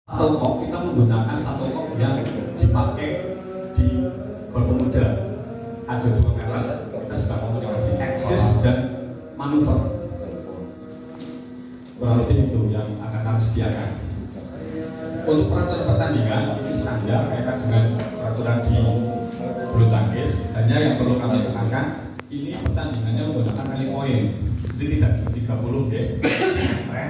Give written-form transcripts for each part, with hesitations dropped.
Satu kok kita menggunakan satu kok yang dipakai di Gol Pemuda. Ada dua merek, kita sedang komunikasi Axis dan Manuver. Kurang lebih itu yang akan kami sediakan. Untuk peraturan pertandingan ini standar kaitan dengan peraturan di bulu tangkis. Hanya yang perlu kami tekankan, ini pertandingannya menggunakan rally point. Jadi tidak 30 ya. Tren.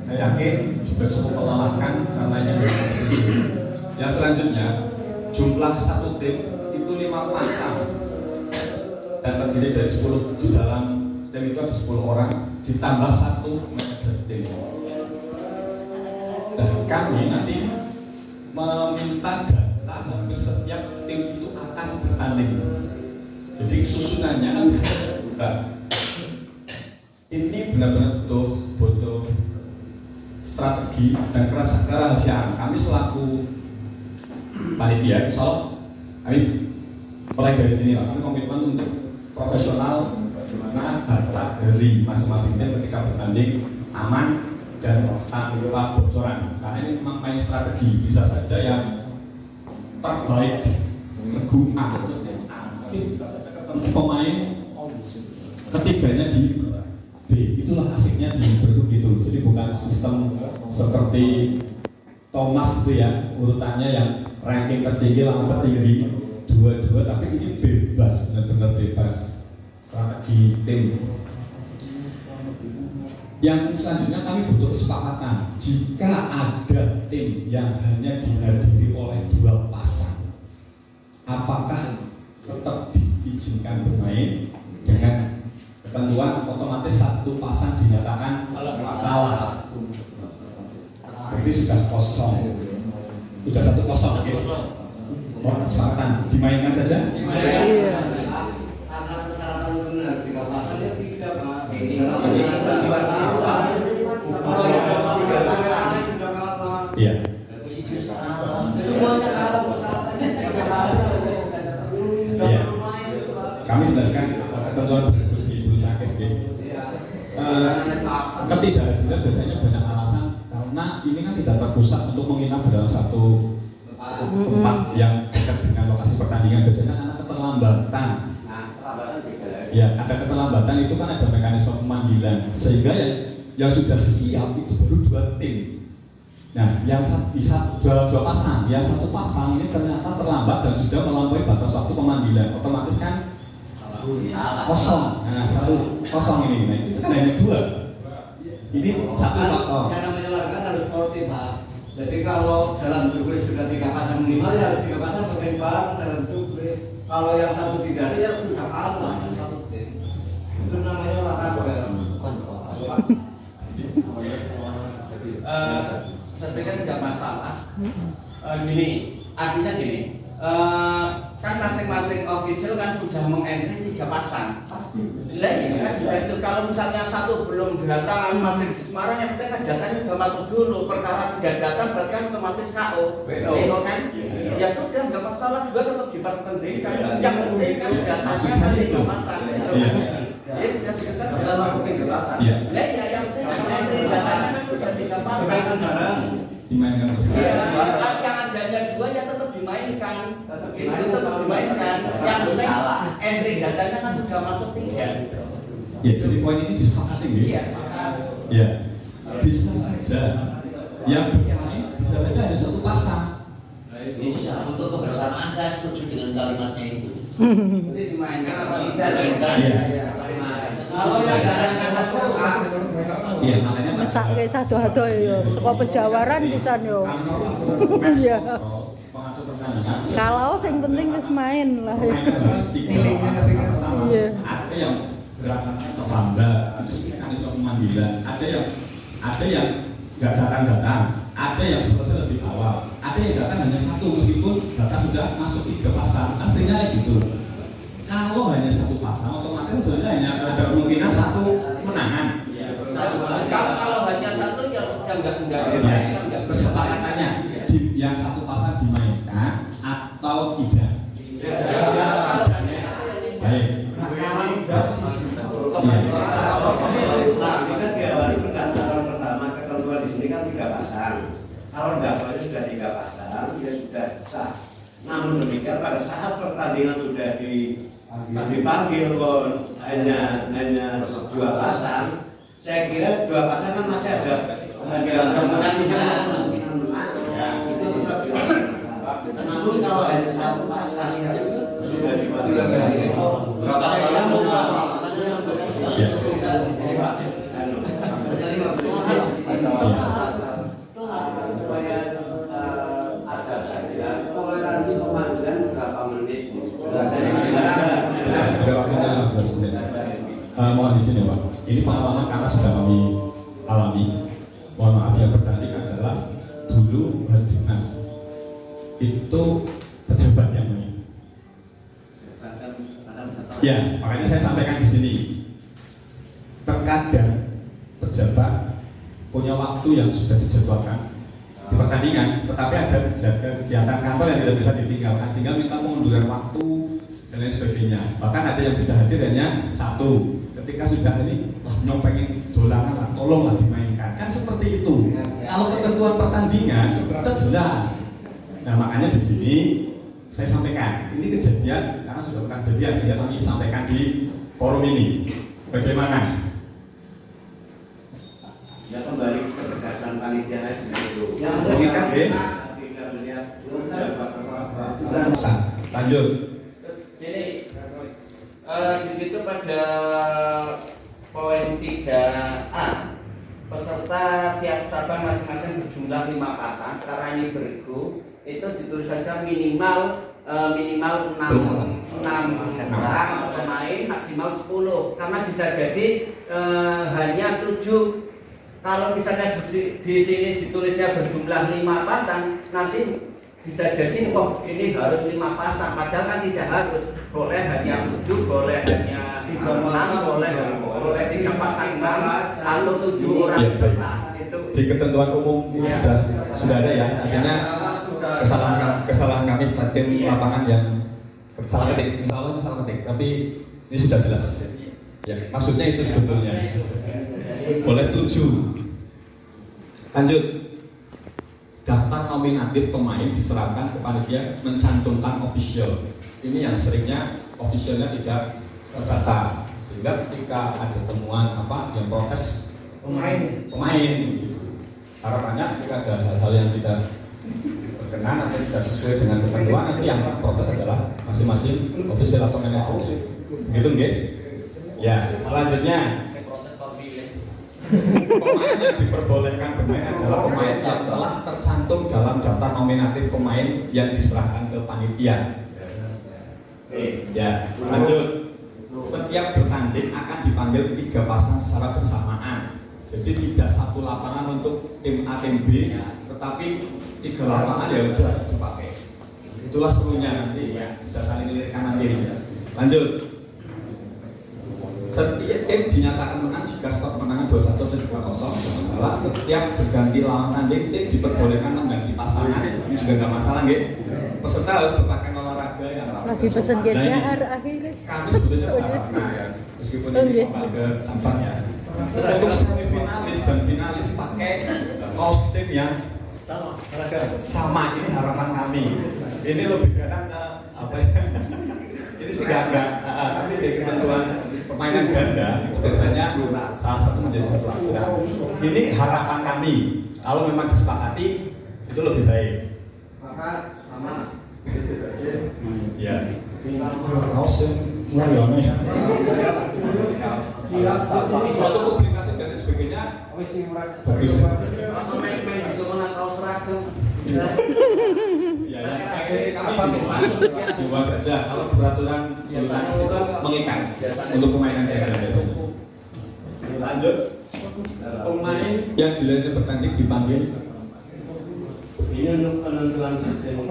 Saya yakin juga cukup melelahkan karena ini kompetisi. Yang selanjutnya, jumlah satu tim itu 5 pasang dan terdiri dari 10. Di dalam tim itu ada 10 orang ditambah 1 manajer tim. Nah, kami nanti meminta data hampir setiap tim itu akan bertanding. Jadi susunannya kan bisa. Ini benar-benar butuh strategi dan kerahasiaan. Kami selaku panitia, soal kami mulai dari sini lah. Kami komitmen untuk profesional, bagaimana data dari masing-masing tim ketika bertanding aman dan tanpa bocoran. Karena ini memang main strategi, bisa saja yang terbaik regu A untuk pemain ketiganya di B. Itulah asiknya di bergu gitu. Jadi bukan sistem seperti Thomas itu ya, urutannya yang ranking tertinggi lawan tertinggi 2-2, tapi ini bebas, benar-benar bebas strategi tim. Yang selanjutnya kami butuh kesepakatan. Jika ada tim yang hanya dihadiri oleh 2 pasang, apakah tetap diizinkan bermain dengan ketentuan otomatis 1 pasang dinyatakan kalah? Berarti sudah kosong. Sudah 1-0 gitu. Oh, kesepakatan dimainkan saja? Iya. Karena persyaratan benar 3 pasang ya tidak, Pak. Iya. Semuanya kalah persyaratannya. Iya. Kami jelaskan ketentuan berikut di bulu tangkis ya. Ketidakhadiran biasanya banyak alasan karena ini kan tidak terpusat untuk menginap dalam satu tempat yang dekat dengan lokasi pertandingan. Biasanya karena keterlambatan. Ya, ada keterlambatan itu kan ada mekanisme pemanggilan sehingga yang sudah siap itu baru 2 tim. Nah, yang bisa 2 pasang, yang 1 pasang ini ternyata terlambat dan sudah melampaui batas waktu pemanggilan. Otomatis kan kosong. Nah, 1-0 ini. Nah, itu kan hanya 2. Ini 1 faktor. Yang namanya laga harus sportif, Pak. Jadi kalau dalam jukris sudah 3 pasang minimal ya harus 3 pasang seimbang dalam jukris. Kalau yang 1 tidak ada ya sudah kalah. Itu namanya olahraga. Saya pikir tidak masalah. Gini, artinya gini. Kan masing-masing official kan sudah mengentry 3 pasang. Pasti. Lah ya kan sudah itu. Kalau misalnya 1 belum datang masing di Semarang, yang penting kan datanya sudah masuk dulu. Perkara tidak datang berarti kan otomatis KO. Betul kan? Ya sudah, nggak masalah juga tetap di pendidikan. Yang penting kan datanya kan 3 pasang. Ya sudah biasa. Kita masuk ke pasang. Iya. Lah ya yang penting kan entry datanya kan sudah 3 pasang. Dimainkan bersama. Iya, yang adanya 2 ya tetap dimainkan. Itu tetap dimainkan. Yang penting entry datanya kan sudah masuk 3. Ya, jadi poin ini disepakati nggih? Iya. Ya. Bisa saja yang bermain bisa saja hanya 1 pasang. Bisa, untuk kebersamaan saya setuju dengan kalimatnya itu. Jadi dimainkan apa tidak? Iya. Kalau yang datanya masuk Iya, makanya Mesake sado-ado ya, saka pejawaran pisan yo. Iya. Pengatur pertandingan. Kalau sing penting wis main lah. Pemain harus 3 orang sama-sama. Iya. Ada yang gerakannya terlambat, itu mekanisme pemanggilan. Ada yang nggak datang, ada yang selesai lebih awal, ada yang datang hanya 1 meskipun data sudah masuk 3 pasang. Aslinya gitu. Kalau hanya 1 pasang, otomatis sebenarnya hanya ada kemungkinan 1 menangan. Kalau hanya 1 ya sudah enggak. Ya, kesepakatannya yang 1 pasang dimainkan atau tidak. Baik. Ini kan diawali pendaftaran pertama ketentuan di sini kan 3 pasang. Kalau pendaftarannya sudah 3 pasang, ya sudah sah. Namun demikian pada saat pertandingan sudah dipanggil hanya 2 pasang, saya kira 2 pasang kan masih ada kemungkinan bisa menang, ya, itu tetap dilaksanakan. Namun kalau hanya 1 pasang yang sudah dipanggil itu supaya ada kajian toleransi pemanggilan berapa menit. Ada waktunya 15 menit. Mohon izin ya Pak. Ini pengalaman karena sudah kami alami. Mohon maaf, yang bertanding adalah dulu Hardinas itu pejabat yang main. Ya, makanya saya sampaikan di sini. Terkadang pejabat punya waktu yang sudah dijadwalkan di pertandingan, tetapi ada kegiatan kantor yang tidak bisa ditinggalkan sehingga minta pengunduran waktu dan lain sebagainya. Bahkan ada yang bisa hadir hanya 1. Ketika sudah ini, wah nyong pengen dolanan lah, tolonglah dimainkan. Kan seperti itu. Kalau ketentuan pertandingan itu jelas. Nah makanya di sini saya sampaikan, ini kejadian karena sudah bukan kejadian sehingga kami sampaikan di forum ini. Bagaimana? Ya kembali ke tegasan panitia aja dulu. Mengingat Tidak melihat jabat apa-apa. Lanjut. Jadi di situ pada poin 3A peserta tiap cabang masing-masing berjumlah 5 pasang. Karena ini bergu itu ditulis saja minimal 6 orang pemain, maksimal 10 karena bisa jadi hanya 7. Kalau misalnya di sini ditulisnya berjumlah 5 pasang, nanti bisa jadi kok ini harus 5 pasang, padahal kan tidak harus. Boleh hanya 7, boleh hanya 6, boleh 3 pasang 6 atau 7 orang peserta. Di ketentuan umum ini sudah ada ya. Artinya kesalahan kami tim lapangan yang salah ketik, misalnya salah ketik, tapi ini sudah jelas. Ya, maksudnya itu sebetulnya. Boleh 7. Lanjut. Daftar nominatif pemain diserahkan ke panitia mencantumkan official. Ini yang seringnya officialnya tidak terdata, sehingga ketika ada temuan yang protes pemain gitu. Harapannya ketika ada hal-hal yang tidak berkenan atau tidak sesuai dengan ketentuan, nanti yang protes adalah masing-masing official atau manajernya. Begitu nggih? Ya, selanjutnya pemain yang diperbolehkan bermain adalah pemain yang telah tercantum dalam daftar nominatif pemain yang diserahkan ke panitia. Ya, lanjut. Setiap bertanding akan dipanggil 3 pasang secara bersamaan. Jadi tidak 1 lapangan untuk tim A, tim B, tetapi 3 lapangan ya udah dipakai. Itulah serunya nanti ya, bisa saling lirik kanan kiri. Lanjut. Setiap tim dinyatakan menang jika skor kemenangan 2-1 dan 2-0, tidak masalah. Setiap berganti lawan tanding, tim diperbolehkan mengganti pasangan, ini juga nggak masalah, nggih. Peserta harus berpakaian olahraga yang lagi pesen gini akhirnya. Kami sebetulnya pernah ya, meskipun ini kembali ke cabang ya. Untuk semifinalis dan finalis pakai kaos tim yang sama, ini harapan kami. Ini lebih kadang apa ya? Ini sih enggak, tapi di ketentuan permainan ganda itu biasanya salah satu menjadi satu aturan. Ini harapan kami. Kalau memang disepakati itu lebih baik. Maka sama. Ya. Kaos yang murah ya. Untuk publikasi dan sebagainya bagus. Main juga mana kaos seragam. Ya, kami di luar saja. Kalau peraturan yang itu mengikat untuk pemainan ganda. Lanjut. Pemain yang dilayani bertanding dipanggil. Ini untuk penentuan sistem.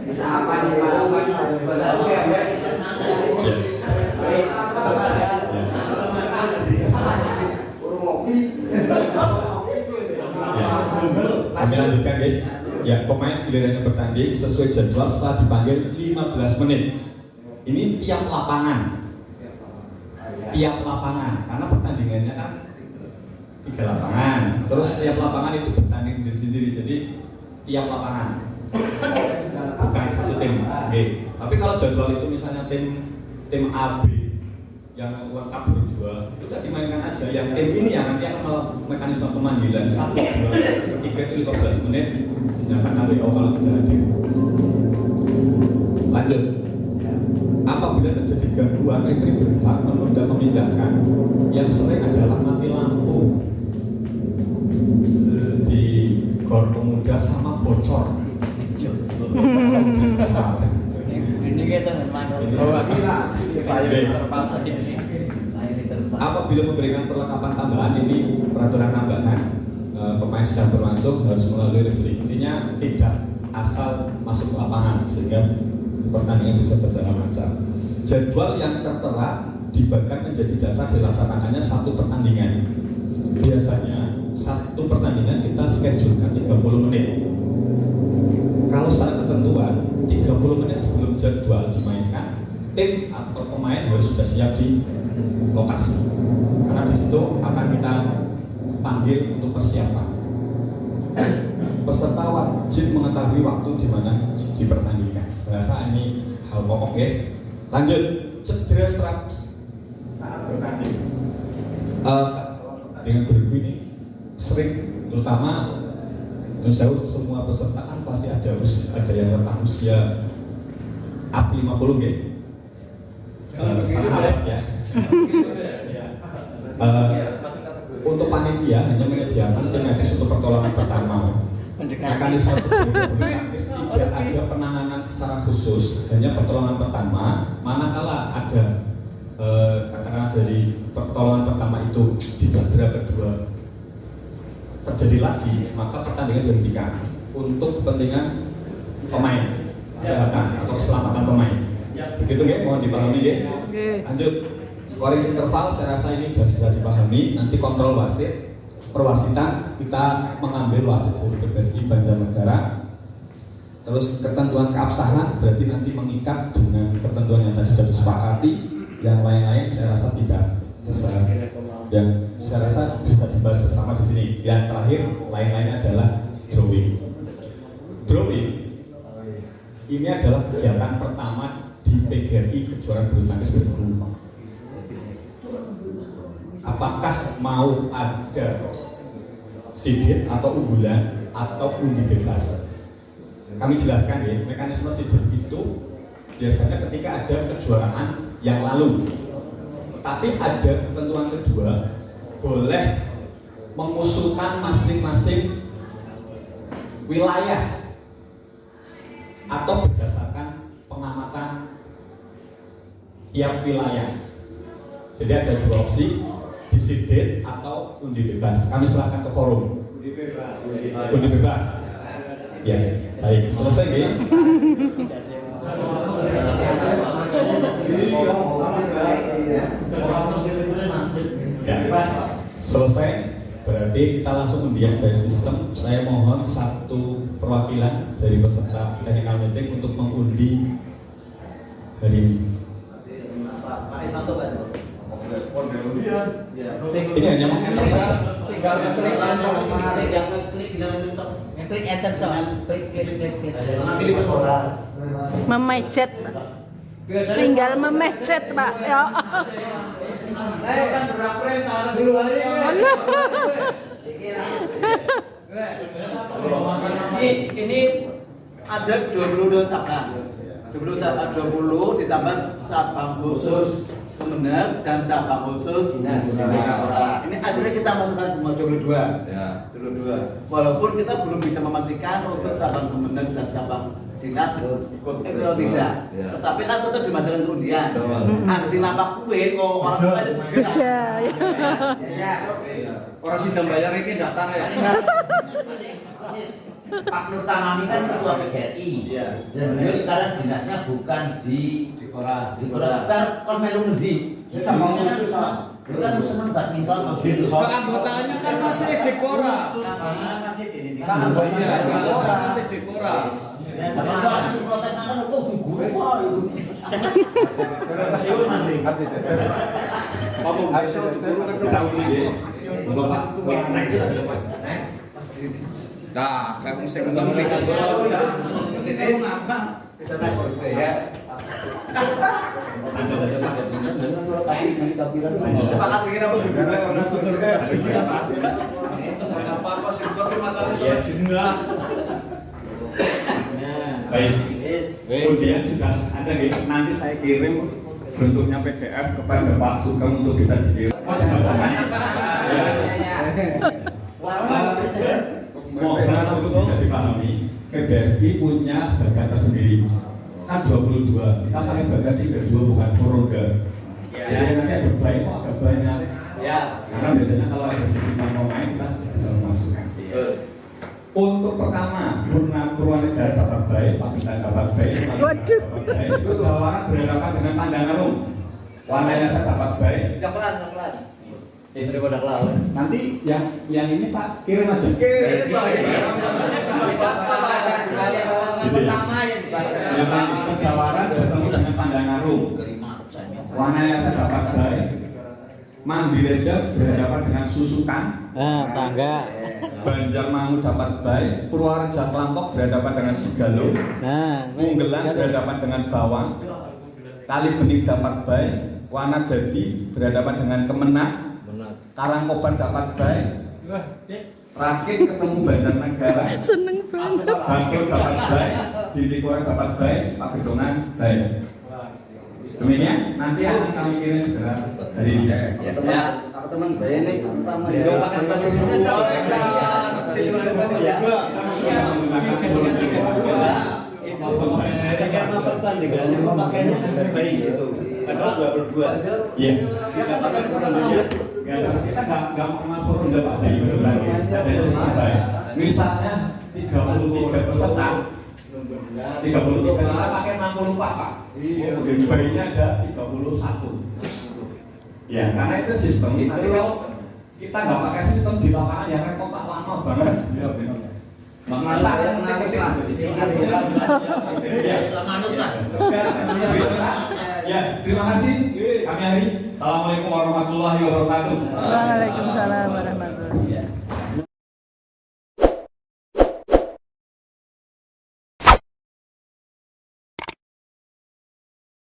Bisa apa nih Pak? Kami lanjutkan guys. Ya, pemain gilirannya bertanding sesuai jadwal setelah dipanggil 15 menit. Ini tiap lapangan. Tiap lapangan, karena pertandingannya kan 3 lapangan. Terus tiap lapangan itu bertanding sendiri-sendiri. Jadi tiap lapangan bukan satu tim. Oke. Tapi kalau jadwal itu misalnya tim A, B yang lengkap berdua itu udah dimainkan aja. Yang tim ini ya nanti akan melakukan mekanisme pemanggilan 1, 2, ketiga itu 15 menit dinyatakan WO kalau tidak hadir. Lanjut. Apabila terjadi gangguan, referee berhak menunda memindahkan. Yang sering adalah mati lampu di gor pemuda sama bocor. Ini kita Apabila memberikan perlengkapan tambahan, ini peraturan tambahan, pemain sedang berlangsung harus melalui referee. Intinya tidak asal masuk ke lapangan sehingga pertandingan bisa berjalan lancar. Jadwal yang tertera dibagikan menjadi dasar dilaksanakannya satu pertandingan. Biasanya satu pertandingan kita schedule-kan 30 menit. Kalau secara ketentuan 30 menit sebelum jadwal dimainkan, tim atau pemain harus sudah siap di lokasi. Karena di situ akan kita panggil untuk persiapan. Peserta wajib mengetahui waktu di mana dipertandingkan. Saya rasa ini hal pokok ya. Lanjut, cedera saat bertanding. Dengan bergu ini sering, terutama semua peserta kan pasti ada yang rentang usia up 50 ya. Sahabat ya. Untuk panitia hanya menyediakan tim medis untuk pertolongan pertama. Mekanisme tidak ada penanganan secara khusus, hanya pertolongan pertama. Manakala ada katakanlah dari pertolongan pertama itu di cedera kedua terjadi lagi, maka pertandingan dihentikan untuk kepentingan pemain, kesehatan atau keselamatan pemain. Begitu ya, mohon dipahami ya. Lanjut, scoring interval saya rasa ini sudah bisa dipahami. Nanti kontrol wasit, perwasitan kita mengambil wasit dari PSSI Banjarnegara. Terus ketentuan keabsahan berarti nanti mengikat dengan ketentuan yang tadi sudah disepakati. Yang lain-lain saya rasa tidak bisa. Yang saya rasa bisa dibahas bersama di sini. Yang terakhir lain-lain adalah drawing. Drawing ini adalah kegiatan pertama di PGRI kejuaraan bulu tangkis bergu. Apakah mau ada sidit atau unggulan atau undi bebas? Kami jelaskan ya, mekanisme sidit itu biasanya ketika ada kejuaraan yang lalu. Tapi ada ketentuan kedua, boleh mengusulkan masing-masing wilayah atau berdasarkan pengamatan tiap wilayah. Jadi ada 2 opsi, disidit atau undi bebas. Kami serahkan ke forum. Undi bebas. Ya, baik. Selesai ya. Ya, selesai. Berarti kita langsung undian by sistem. Saya mohon satu perwakilan dari peserta technical meeting untuk mengundi hari ini. Ini hanya meng-enter saja. Tinggal klik enter dong. Klik Memejet. Tinggal memejet, Pak. Ya. Saya kan berperintah dulu hari Ini ada 22 cabang. 20 ditambah cabang khusus Kemenang dan cabang khusus Singapura. Ini akhirnya kita masukkan semua 22. Ya. 22. Walaupun kita belum bisa memastikan untuk cabang Kemenang dan cabang dinas ikut atau tidak. Ya. Tetapi kan tetap dimasukkan ke undian. Aksi nampak kue kok orang tua aja Beja. Ya. Orang sidang bayar ini daftar ya. Pak Nur Tamami kan ketua PGRI. Iya. Dan beliau sekarang dinasnya bukan di Kora. Kan melu ngendi? Ya cabang khusus. Itu kan seneng badminton. Keanggotaannya kan masih di Kora. Masih di ini. Keanggotaan masih di Kora. Soalnya si protes kan kok gue kok itu. Siun nanti. Ngomong besok guru kan Bapak, next aja Pak. Nah, kayak mesti ngomong mereka itu ngapa? Bisa naik ya. Lanjut aja Pak. Sepakat bikin apa juga orang tutur kayak apa sih gua ke matanya sama jinlah. Baik. Kemudian sudah ada gitu. Nanti saya kirim bentuknya PDF kepada Pak Sugeng untuk bisa dikirim. Mohon untuk bisa dipahami, PBSI punya bagat tersendiri. Kan 22, kita pakai bagat 32 bukan Purwoda. Jadi nanti ada baik kok agak banyak. Ya. Karena biasanya kalau ada sistem pemain kita bisa memasukkan. Untuk pertama, Purwanegara dapat baik, Pacitan dapat baik, Waduh. dapat baik. Itu Jawa Barat berhadapan dengan Pandangan Rum. Warnanya saya dapat baik. Pelan. Daripada kelawan. Nanti yang ini Pak kirim aja. Kirim Pak. Pertama yang dibaca. Yang Jawa bertemu dengan Pandangan Rum. Warnanya saya dapat baik. Mandireja berhadapan dengan Susukan. Tangga. Banjarmangu dapat baik. Purwareja Klampok berhadapan dengan Sigalo. Munggelan berhadapan dengan Bawang. Kali Bening dapat baik. Wanadadi berhadapan dengan Kemenak. Karangkobar dapat baik. Rakit ketemu Banjarnegara. Seneng banget. Bangkit dapat baik. Dindikora dapat baik. Pagedongan baik. Demikian nanti akan kami kirim segera dari ini. Teman saya ini pertama Skema pertandingannya pemakaiannya baik itu. Padahal 22. Iya. Kita pakai pertandingannya. Kita nggak mengatur ronde Pak dari lagi. Ada selesai. Misalnya 33 peserta. 33 kita pakai 64 Pak. Kemudian bayinya ada 31. Ya, karena itu sistem. Nanti kalau kita nggak pakai sistem di lapangan ya repot Pak, lama banget. Mengapa ya, terima kasih. Kami Hari. Assalamualaikum warahmatullahi wabarakatuh. Waalaikumsalam.